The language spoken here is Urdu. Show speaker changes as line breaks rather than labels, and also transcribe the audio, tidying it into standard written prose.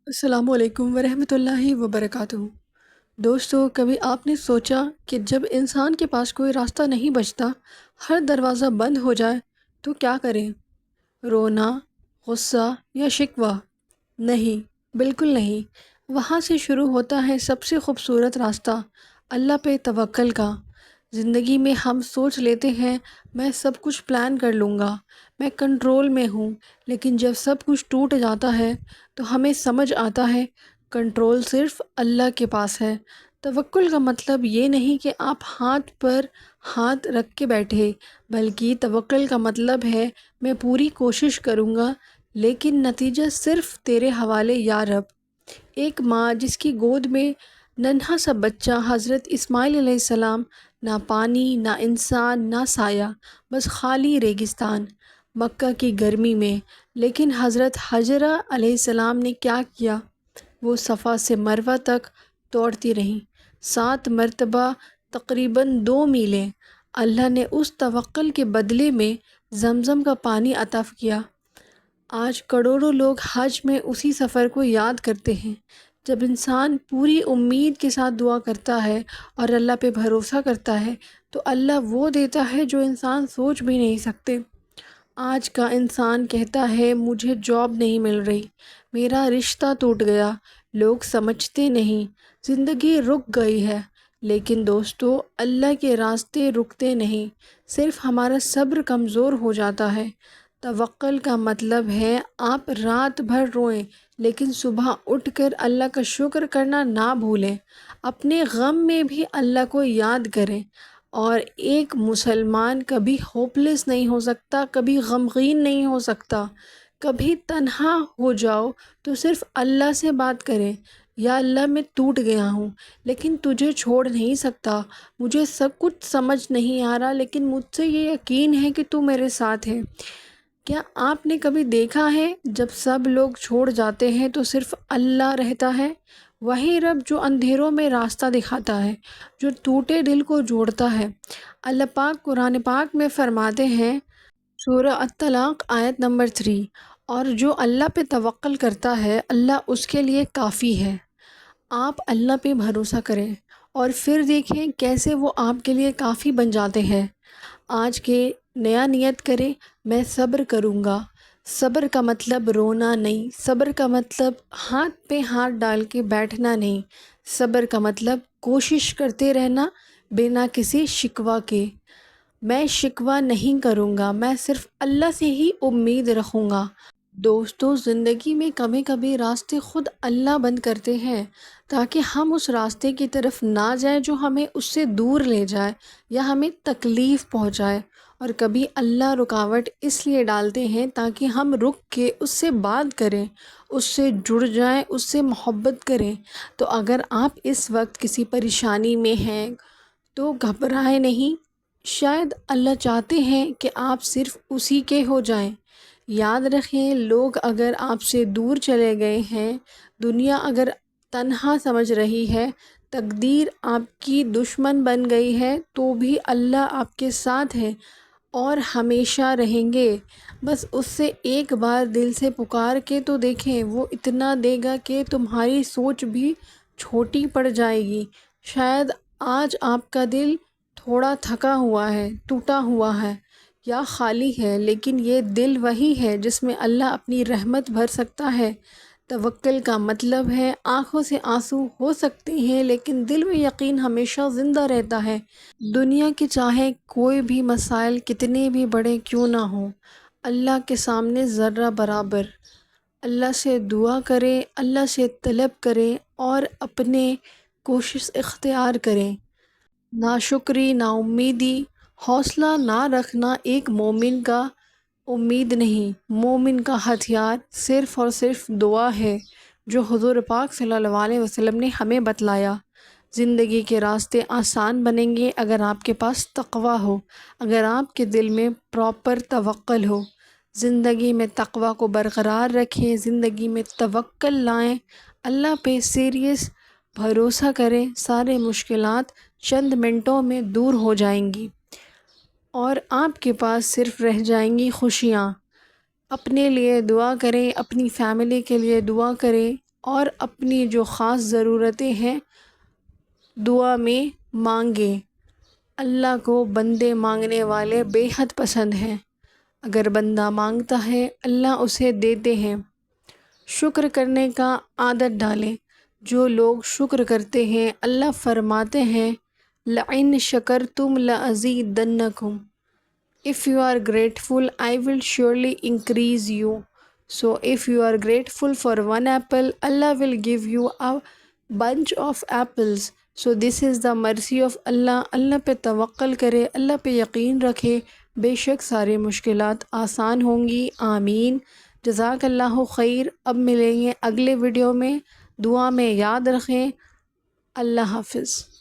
السلام علیکم ورحمۃ اللہ وبرکاتہ۔ دوستو، کبھی آپ نے سوچا کہ جب انسان کے پاس کوئی راستہ نہیں بچتا، ہر دروازہ بند ہو جائے تو کیا کریں؟ رونا، غصہ یا شکوہ؟ نہیں، بالکل نہیں۔ وہاں سے شروع ہوتا ہے سب سے خوبصورت راستہ، اللہ پہ توکل کا۔ زندگی میں ہم سوچ لیتے ہیں میں سب کچھ پلان کر لوں گا، میں کنٹرول میں ہوں، لیکن جب سب کچھ ٹوٹ جاتا ہے تو ہمیں سمجھ آتا ہے کنٹرول صرف اللہ کے پاس ہے۔ توکل کا مطلب یہ نہیں کہ آپ ہاتھ پر ہاتھ رکھ کے بیٹھے، بلکہ توکل کا مطلب ہے میں پوری کوشش کروں گا لیکن نتیجہ صرف تیرے حوالے یا رب۔ ایک ماں جس کی گود میں ننھا سا بچہ حضرت اسماعیل علیہ السلام، نہ پانی، نہ انسان، نہ سایہ، بس خالی ریگستان، مکہ کی گرمی میں۔ لیکن حضرت حجرہ علیہ السلام نے کیا کیا؟ وہ صفا سے مروہ تک دوڑتی رہیں، 7 مرتبہ، تقریباً 2 میلیں۔ اللہ نے اس توکل کے بدلے میں زمزم کا پانی عطا کیا۔ آج کروڑوں لوگ حج میں اسی سفر کو یاد کرتے ہیں۔ جب انسان پوری امید کے ساتھ دعا کرتا ہے اور اللہ پہ بھروسہ کرتا ہے تو اللہ وہ دیتا ہے جو انسان سوچ بھی نہیں سکتے۔ آج کا انسان کہتا ہے مجھے جاب نہیں مل رہی، میرا رشتہ ٹوٹ گیا، لوگ سمجھتے نہیں، زندگی رک گئی ہے۔ لیکن دوستو، اللہ کے راستے رکتے نہیں، صرف ہمارا صبر کمزور ہو جاتا ہے۔ توکل کا مطلب ہے آپ رات بھر روئیں لیکن صبح اٹھ کر اللہ کا شکر کرنا نہ بھولیں، اپنے غم میں بھی اللہ کو یاد کریں۔ اور ایک مسلمان کبھی ہوپلیس نہیں ہو سکتا، کبھی غمگین نہیں ہو سکتا۔ کبھی تنہا ہو جاؤ تو صرف اللہ سے بات کریں، یا اللہ میں ٹوٹ گیا ہوں لیکن تجھے چھوڑ نہیں سکتا، مجھے سب کچھ سمجھ نہیں آ رہا لیکن مجھ سے یہ یقین ہے کہ تو میرے ساتھ ہے۔ کیا آپ نے کبھی دیکھا ہے جب سب لوگ چھوڑ جاتے ہیں تو صرف اللہ رہتا ہے؟ وہی رب جو اندھیروں میں راستہ دکھاتا ہے، جو ٹوٹے دل کو جوڑتا ہے۔ اللہ پاک قرآن پاک میں فرماتے ہیں، سورہ الطلاق آیت نمبر 3، اور جو اللہ پہ توکل کرتا ہے اللہ اس کے لیے کافی ہے۔ آپ اللہ پہ بھروسہ کریں اور پھر دیکھیں کیسے وہ آپ کے لیے کافی بن جاتے ہیں۔ آج کے نیا نیت کریں، میں صبر کروں گا۔ صبر کا مطلب رونا نہیں، صبر کا مطلب ہاتھ پہ ہاتھ ڈال کے بیٹھنا نہیں، صبر کا مطلب کوشش کرتے رہنا بنا کسی شکوہ کے۔ میں شکوہ نہیں کروں گا، میں صرف اللہ سے ہی امید رکھوں گا۔ دوستو، زندگی میں کبھی کبھی راستے خود اللہ بند کرتے ہیں تاکہ ہم اس راستے کی طرف نہ جائیں جو ہمیں اس سے دور لے جائے یا ہمیں تکلیف پہنچائے، اور کبھی اللہ رکاوٹ اس لیے ڈالتے ہیں تاکہ ہم رک کے اس سے بات کریں، اس سے جڑ جائیں، اس سے محبت کریں۔ تو اگر آپ اس وقت کسی پریشانی میں ہیں تو گھبرائیں نہیں، شاید اللہ چاہتے ہیں کہ آپ صرف اسی کے ہو جائیں۔ یاد رکھیں، لوگ اگر آپ سے دور چلے گئے ہیں، دنیا اگر تنہا سمجھ رہی ہے، تقدیر آپ کی دشمن بن گئی ہے، تو بھی اللہ آپ کے ساتھ ہے اور ہمیشہ رہیں گے۔ بس اس سے ایک بار دل سے پکار کے تو دیکھیں، وہ اتنا دے گا کہ تمہاری سوچ بھی چھوٹی پڑ جائے گی۔ شاید آج آپ کا دل تھوڑا تھکا ہوا ہے، ٹوٹا ہوا ہے یا خالی ہے، لیکن یہ دل وہی ہے جس میں اللہ اپنی رحمت بھر سکتا ہے۔ توکل کا مطلب ہے آنکھوں سے آنسو ہو سکتے ہیں لیکن دل میں یقین ہمیشہ زندہ رہتا ہے۔ دنیا کے چاہے کوئی بھی مسائل کتنے بھی بڑے کیوں نہ ہوں، اللہ کے سامنے ذرہ برابر۔ اللہ سے دعا کریں، اللہ سے طلب کریں اور اپنے کوشش اختیار کریں۔ ناشکری، نا امیدی، حوصلہ نہ رکھنا ایک مومن کا امید نہیں، مومن کا ہتھیار صرف اور صرف دعا ہے، جو حضور پاک صلی اللہ علیہ وسلم نے ہمیں بتلایا۔ زندگی کے راستے آسان بنیں گے اگر آپ کے پاس تقویٰ ہو، اگر آپ کے دل میں پراپر توکل ہو۔ زندگی میں تقویٰ کو برقرار رکھیں، زندگی میں توکل لائیں، اللہ پہ سیریس بھروسہ کریں، سارے مشکلات چند منٹوں میں دور ہو جائیں گی اور آپ کے پاس صرف رہ جائیں گی خوشیاں۔ اپنے لیے دعا کریں، اپنی فیملی کے لیے دعا کریں اور اپنی جو خاص ضرورتیں ہیں دعا میں مانگیں۔ اللہ کو بندے مانگنے والے بے حد پسند ہیں۔ اگر بندہ مانگتا ہے اللہ اسے دیتے ہیں۔ شکر کرنے کا عادت ڈالیں۔ جو لوگ شکر کرتے ہیں اللہ فرماتے ہیں لَإِن شَكَرْتُمْ لَأَزِيدَنَّكُمْ If you are grateful I will surely increase you. So if you are grateful for one apple Allah will give you a bunch of apples. So this is the mercy of Allah. اللہ پہ توکل کرے، اللہ پہ یقین رکھے، بے شک سارے مشکلات آسان ہوں گی۔ آمین۔ جزاک اللہ خیر۔ اب ملیں گے اگلے ویڈیو میں، دعا میں یاد رکھیں۔ اللہ حافظ۔